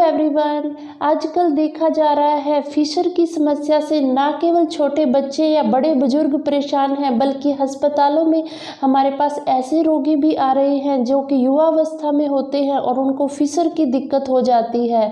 Everyone. आजकल देखा जा रहा है फिशर की समस्या से ना केवल छोटे बच्चे या बड़े बुजुर्ग परेशान हैं, बल्कि अस्पतालों में हमारे पास ऐसे रोगी भी आ रहे हैं जो कि युवावस्था में होते हैं और उनको फिशर की दिक्कत हो जाती है।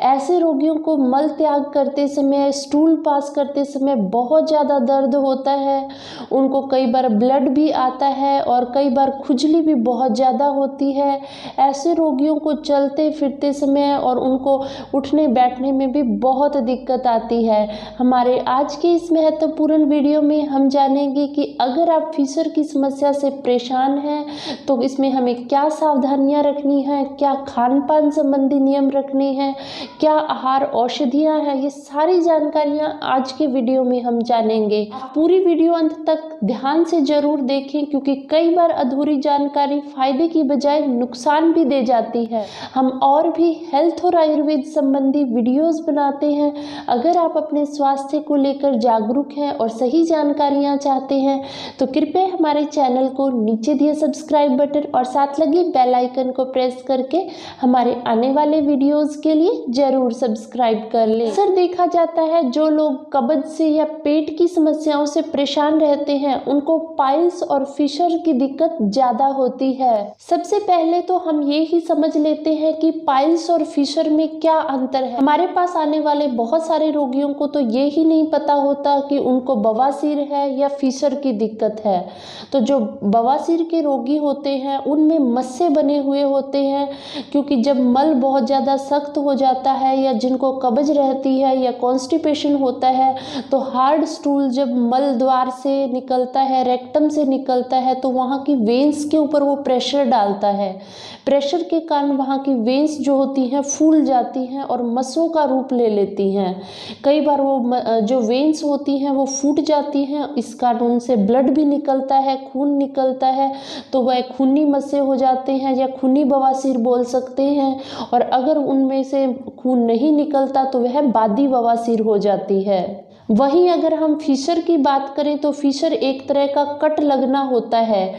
ऐसे रोगियों को मल त्याग करते समय, स्टूल पास करते समय बहुत ज़्यादा दर्द होता है। उनको कई बार ब्लड भी आता है और कई बार खुजली भी बहुत ज़्यादा होती है। ऐसे रोगियों को चलते फिरते समय और उनको उठने बैठने में भी बहुत दिक्कत आती है। हमारे आज के इस महत्वपूर्ण वीडियो में हम जानेंगे कि अगर आप फिशर की समस्या से परेशान हैं तो इसमें हमें क्या सावधानियां रखनी है, क्या खान पान संबंधी नियम रखने हैं, क्या आहार औषधियां हैं, ये सारी जानकारियां आज के वीडियो में हम जानेंगे। पूरी वीडियो अंत तक ध्यान से जरूर देखें, क्योंकि कई बार अधूरी जानकारी फायदे की बजाय नुकसान भी दे जाती है। हम और भी हेल्थ और आयुर्वेद संबंधी वीडियोस बनाते हैं। अगर आप अपने स्वास्थ्य को लेकर जागरूक हैं और सही जानकारियां चाहते हैं तो कृपया हमारे चैनल को नीचे दिए सब्सक्राइब बटन और साथ लगे बेल आइकन को प्रेस करके हमारे आने वाले वीडियोस के लिए जरूर सब्सक्राइब कर लें। अक्सर देखा जाता है जो लोग कब्ज से या पेट की समस्याओं से परेशान रहते हैं उनको पाइल्स और फिशर की दिक्कत ज्यादा होती है। सबसे पहले तो हम ये ही समझ लेते हैं कि पाइल्स और फिशर में क्या अंतर है। हमारे पास आने वाले बहुत सारे रोगियों को तो ये ही नहीं पता होता कि उनको बवासीर है या फिशर की दिक्कत है। तो जो बवासीर के रोगी होते हैं उनमें मस्से बने हुए होते हैं, क्योंकि जब मल बहुत ज़्यादा सख्त हो जाता है या जिनको कब्ज रहती है या कॉन्स्टिपेशन होता है तो हार्ड स्टूल जब मल द्वार से निकलता है, रेक्टम से निकलता है, तो वहाँ की वेन्स के ऊपर वो प्रेशर डालता है। प्रेशर के कारण वहाँ की वेन्स जो होती हैं फूल जाती हैं और मस्सों का रूप ले लेती हैं। कई बार वो जो वेन्स होती हैं वो फूट जाती हैं, इस कारण उनसे ब्लड भी निकलता है, खून निकलता है, तो वह खूनी मस्से हो जाते हैं या खूनी बवासीर बोल सकते हैं। और अगर उनमें से खून नहीं निकलता तो वह बादी बवासीर हो जाती है। वहीं अगर हम फिशर की बात करें तो फिशर एक तरह का कट लगना होता है।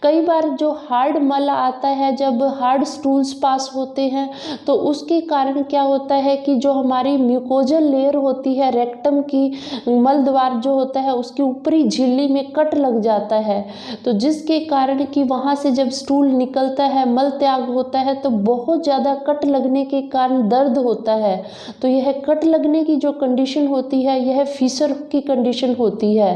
कई बार जो हार्ड मल आता है, जब हार्ड स्टूल्स पास होते हैं तो उसके कारण क्या होता है कि जो हमारी म्यूकोजल लेयर होती है रेक्टम की, मल द्वार जो होता है उसकी ऊपरी झिल्ली में कट लग जाता है। तो जिसके कारण कि वहाँ से जब स्टूल निकलता है, मल त्याग होता है, तो बहुत ज़्यादा कट लगने के कारण दर्द होता है। तो यह कट लगने की जो कंडीशन होती है यह फिशर की कंडीशन होती है।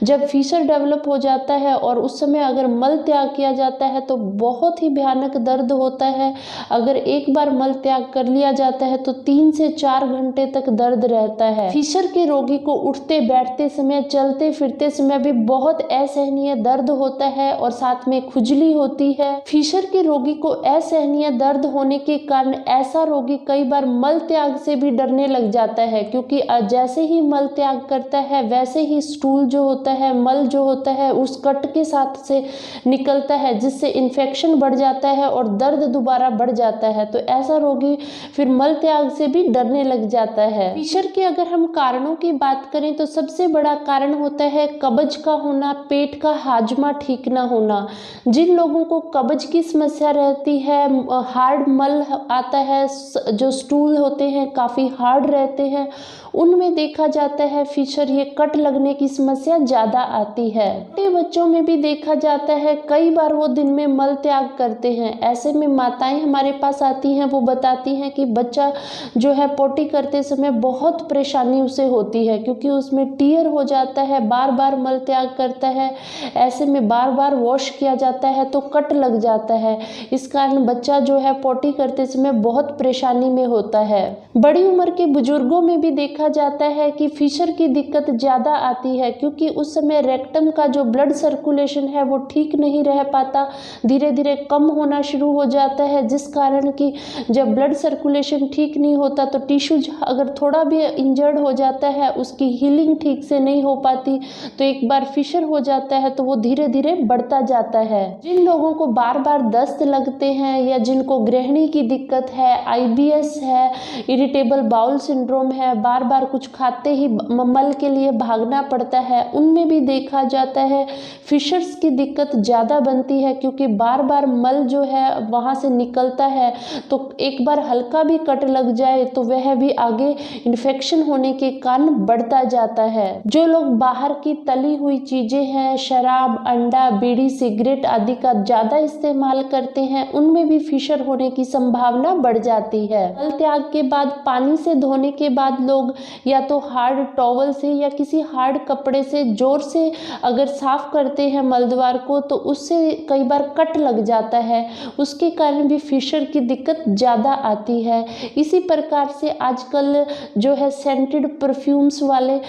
जब फिशर डेवलप हो जाता है और उस समय अगर मल त्याग किया जाता है तो बहुत ही भयानक दर्द होता है। अगर एक बार मल त्याग कर लिया जाता है तो 3 से 4 घंटे तक दर्द रहता है। फिशर के रोगी को उठते बैठते समय, चलते फिरते समय भी बहुत असहनीय दर्द होता है और साथ में खुजली होती है। फिशर के रोगी को असहनीय दर्द होने के कारण ऐसा रोगी कई बार मल त्याग से भी डरने लग जाता है, क्योंकि जैसे ही मल त्याग करता है वैसे ही स्टूल जो होता है, मल जो होता है उस कट के साथ से निकलता है, जिससे इन्फेक्शन बढ़ जाता है और दर्द दोबारा बढ़ जाता है। तो ऐसा रोगी फिर मल त्याग से भी डरने लग जाता है। फिशर के अगर हम कारणों की बात करें तो सबसे बड़ा कारण होता है कब्ज का होना, पेट का हाजमा ठीक ना होना। जिन लोगों को कब्ज की समस्या रहती है, हार्ड मल आता है, जो स्टूल होते हैं काफ़ी हार्ड रहते हैं, उनमें देखा जाता है फिशर, ये कट लगने की समस्या ज़्यादा आती है। छोटे बच्चों में भी देखा जाता है, कई बार वो दिन में मल त्याग करते हैं। ऐसे में माताएं हमारे पास आती हैं, वो बताती हैं कि बच्चा जो है पोटी करते समय बहुत परेशानी उसे होती है, क्योंकि उसमें टीयर हो जाता है, बार बार मल त्याग करता है। ऐसे में बार बार वॉश किया जाता है तो कट लग जाता है। इस कारण बच्चा जो है पोटी करते समय बहुत परेशानी में होता है। बड़ी उम्र के बुजुर्गों में भी देखा जाता है कि फिशर की दिक्कत ज़्यादा आती है, क्योंकि उस समय रेक्टम का जो ब्लड सर्कुलेशन है वो ठीक नहीं रह पाता, धीरे धीरे कम होना शुरू हो जाता है, जिस कारण कि जब ब्लड सर्कुलेशन ठीक नहीं होता तो टिश्यूज अगर थोड़ा भी इंजर्ड हो जाता है, उसकी हीलिंग ठीक से नहीं हो पाती, तो एक बार फिशर हो जाता है तो वो धीरे धीरे बढ़ता जाता है। जिन लोगों को बार बार दस्त लगते हैं या जिनको गृहिणी की दिक्कत है, IBS है, इरिटेबल बाउल सिंड्रोम है, बार बार कुछ खाते ही मल के लिए भागना पड़ता है, उनमें भी देखा जाता है फिशर्स की दिक्कत ज़्यादा बनती है, क्योंकि बार बार मल जो है वहाँ से निकलता है, तो एक बार हल्का भी कट लग जाए तो वह भी आगे इन्फेक्शन होने के कारण बढ़ता जाता है। जो लोग बाहर की तली हुई चीज़ें हैं, शराब, अंडा, बीड़ी, सिगरेट आदि का ज़्यादा इस्तेमाल करते हैं, उनमें भी फिशर होने की संभावना बढ़ जाती है। मल त्याग के बाद पानी से धोने के बाद लोग या तो हार्ड टॉवल से या किसी हार्ड कपड़े से जोर से अगर साफ करते हैं मलद्वार को, तो उससे कई बार कट लग जाता है, उसके कारण भी फिशर की दिक्कत ज़्यादा आती है। इसी प्रकार से आजकल जो है सेंटेड परफ्यूम्स वाले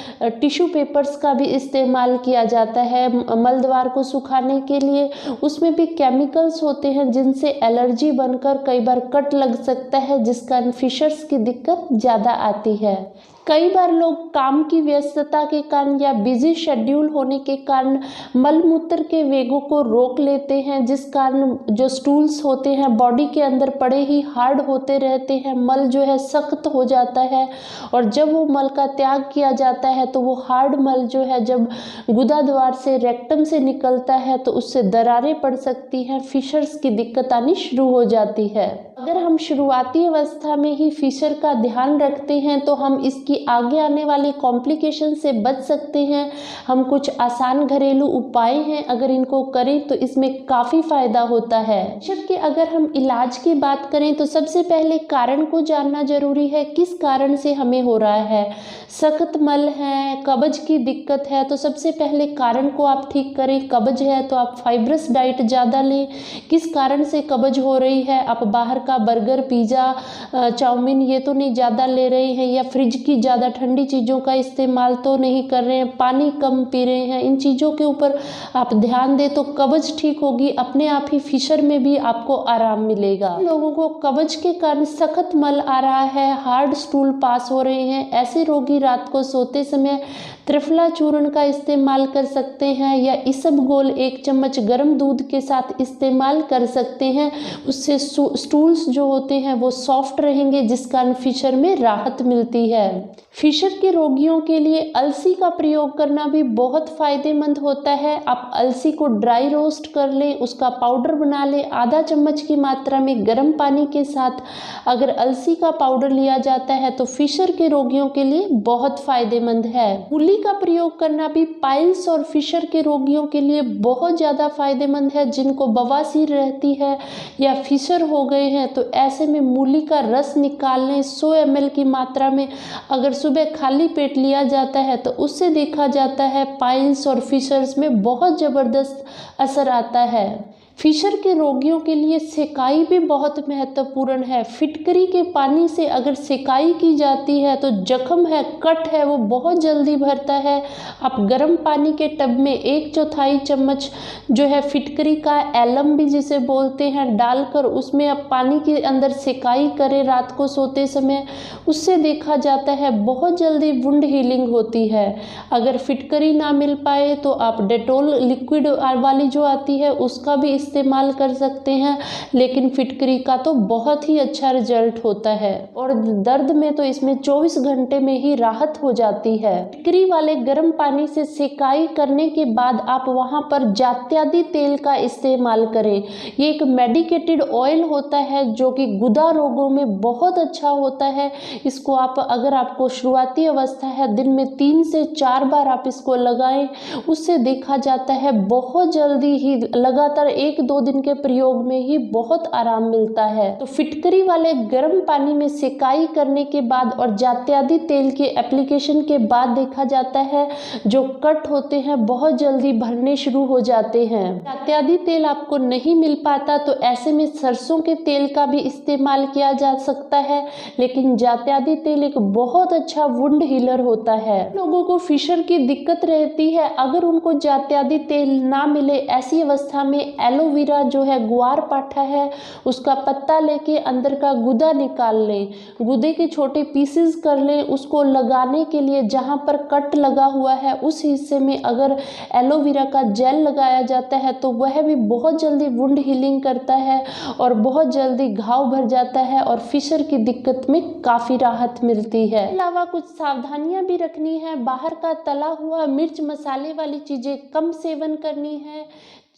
टिश्यू पेपर्स का भी इस्तेमाल किया जाता है मलद्वार को सुखाने के लिए। उसमें भी केमिकल्स होते हैं जिनसे एलर्जी बनकर कई बार कट लग सकता है, जिस कारण फिशर्स की दिक्कत ज़्यादा आती है। कई बार लोग काम की व्यस्तता के कारण या बिजी शेड्यूल होने के कारण मलमूत्र के वेगों को रोक लेते हैं, जिस कारण जो स्टूल्स होते हैं बॉडी के अंदर पड़े ही हार्ड होते रहते हैं, मल जो है सख्त हो जाता है, और जब वो मल का त्याग किया जाता है तो वो हार्ड मल जो है जब गुदा द्वार से रेक्टम से निकलता है तो उससे दरारें पड़ सकती हैं, फिशर्स की दिक्कत आनी शुरू हो जाती है। अगर हम शुरुआती अवस्था में ही फिशर का ध्यान रखते हैं तो हम इसकी आगे आने वाली कॉम्प्लिकेशन से बच सकते हैं। हम कुछ आसान घरेलू उपाय हैं, अगर इनको करें तो इसमें काफ़ी फायदा होता है। फिशर के अगर हम इलाज की बात करें तो सबसे पहले कारण को जानना जरूरी है, किस कारण से हमें हो रहा है। सख्त मल है, कब्ज की दिक्कत है, तो सबसे पहले कारण को आप ठीक करें। कब्ज है तो आप फाइब्रस डाइट ज़्यादा लें। किस कारण से कब्ज हो रही है, आप बाहर का बर्गर, पिज़्ज़ा, चाउमीन ये तो नहीं ज़्यादा ले रहे हैं, या फ्रिज की ज़्यादा ठंडी चीज़ों का इस्तेमाल तो नहीं कर रहे हैं, पानी कम पी रहे हैं, इन चीज़ों के ऊपर आप ध्यान दें तो कब्ज ठीक होगी, अपने आप ही फिशर में भी आपको आराम मिलेगा। लोगों को कब्ज के कारण सख्त मल आ रहा है, हार्ड स्टूल पास हो रहे हैं, ऐसे रोगी रात को सोते समय त्रिफला चूर्ण का इस्तेमाल कर सकते हैं, या इसबगोल 1 चम्मच गर्म दूध के साथ इस्तेमाल कर सकते हैं। उससे स्टूल्स जो होते हैं वो सॉफ्ट रहेंगे, जिस कारण फिशर में राहत मिलती है। फिशर के रोगियों के लिए अलसी का प्रयोग करना भी बहुत फायदेमंद होता है। आप अलसी को ड्राई रोस्ट कर लें, उसका पाउडर बना लें, आधा चम्मच की मात्रा में गर्म पानी के साथ अगर अलसी का पाउडर लिया जाता है तो फिशर के रोगियों के लिए बहुत फायदेमंद है। मूली का प्रयोग करना भी पाइल्स और फिशर के रोगियों के लिए बहुत ज़्यादा फायदेमंद है। जिनको बवासीर रहती है या फिशर हो गए हैं तो ऐसे में मूली का रस निकाल लें। 100 ml की मात्रा में अगर सुबह खाली पेट लिया जाता है तो उससे देखा जाता है पाइल्स और फिशर्स में बहुत ज़बरदस्त असर आता है। फिशर के रोगियों के लिए सेकाई भी बहुत महत्वपूर्ण है। फिटकरी के पानी से अगर सेकाई की जाती है तो जख्म है, कट है, वो बहुत जल्दी भरता है। आप गर्म पानी के टब में 1/4 चम्मच जो है फिटकरी का एलम भी जिसे बोलते हैं डालकर उसमें आप पानी के अंदर सेकाई करें रात को सोते समय, उससे देखा जाता है बहुत जल्दी वुंड हीलिंग होती है। अगर फिटकरी ना मिल पाए तो आप डेटोल लिक्विड वाली जो आती है उसका भी इस्तेमाल कर सकते हैं, लेकिन फिटकरी का तो बहुत ही अच्छा रिजल्ट होता है और दर्द में तो इसमें 24 घंटे में ही राहत हो जाती है। फिटकरी वाले गर्म पानी से सेकाई करने के बाद आप वहां पर जात्यादि तेल का इस्तेमाल करें। ये एक मेडिकेटेड ऑयल होता है जो कि गुदा रोगों में बहुत अच्छा होता है। इसको आप अगर आपको शुरुआती अवस्था है दिन में 3 से 4 बार आप इसको लगाएं, उससे देखा जाता है बहुत जल्दी ही लगातार 1-2 दिन के प्रयोग में ही बहुत आराम मिलता है। तो फिटकरी वाले गर्म पानी में सेकाई करने के बाद और जात्यादि तेल के एप्लीकेशन के बाद देखा जाता है जो कट होते हैं बहुत जल्दी भरने शुरू हो जाते हैं। जात्यादि तेल आपको नहीं मिल पाता तो ऐसे में सरसों के तेल का भी इस्तेमाल किया जा सकता है, लेकिन जात्यादि तेल एक बहुत अच्छा वुंड हीलर होता है। लोगों को फिशर की दिक्कत रहती है, अगर उनको जात्यादि तेल ना मिले ऐसी अवस्था में एलोवेरा जो है, ग्वार पाठा है, उसका पत्ता लेके अंदर का गुदा निकाल लें, गुदे के छोटे पीसेस कर लें। उसको लगाने के लिए जहाँ पर कट लगा हुआ है उस हिस्से में अगर एलोवेरा का जेल लगाया जाता है तो वह भी बहुत जल्दी वुंड हीलिंग करता है और बहुत जल्दी घाव भर जाता है और फिशर की दिक्कत में काफ़ी राहत मिलती है। इसके अलावा कुछ सावधानियां भी रखनी है। बाहर का तला हुआ, मिर्च मसाले वाली चीज़ें कम सेवन करनी है।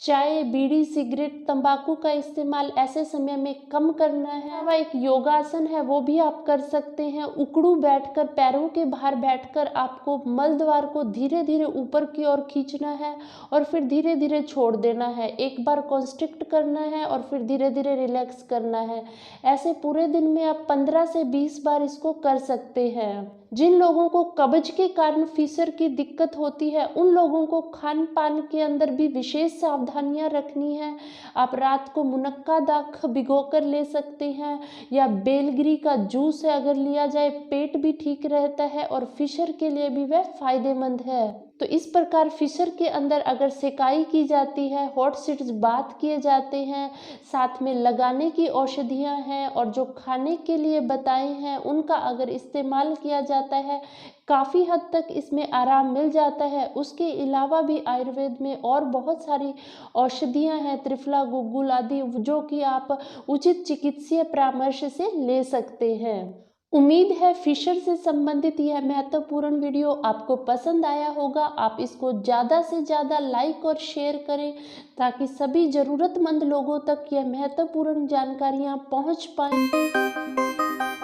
चाय, बीड़ी, सिगरेट, तंबाकू का इस्तेमाल ऐसे समय में कम करना है। वह एक योगासन है, वो भी आप कर सकते हैं। उकड़ू बैठकर, पैरों के बाहर बैठकर आपको मल द्वार को धीरे धीरे ऊपर की ओर खींचना है और फिर धीरे धीरे छोड़ देना है। एक बार कॉन्स्ट्रिक्ट करना है और फिर धीरे धीरे रिलैक्स करना है। ऐसे पूरे दिन में आप 15 से 20 बार इसको कर सकते हैं। जिन लोगों को कब्ज के कारण फिशर की दिक्कत होती है उन लोगों को खान पान के अंदर भी विशेष सावधानियां रखनी है। आप रात को मुनक्का दाख भिगो कर ले सकते हैं या बेलगिरी का जूस है अगर लिया जाए, पेट भी ठीक रहता है और फिशर के लिए भी वह फायदेमंद है। तो इस प्रकार फिशर के अंदर अगर सेकाई की जाती है, हॉट सीड्स बाथ किए जाते हैं, साथ में लगाने की औषधियां हैं और जो खाने के लिए बताए हैं उनका अगर इस्तेमाल किया जाता है, काफ़ी हद तक इसमें आराम मिल जाता है। उसके अलावा भी आयुर्वेद में और बहुत सारी औषधियां हैं, त्रिफला, गुग्गुल आदि, जो कि आप उचित चिकित्सीय परामर्श से ले सकते हैं। उम्मीद है फिशर से संबंधित यह महत्वपूर्ण वीडियो आपको पसंद आया होगा। आप इसको ज़्यादा से ज़्यादा लाइक और शेयर करें ताकि सभी ज़रूरतमंद लोगों तक यह महत्वपूर्ण जानकारियाँ पहुँच पाएँ।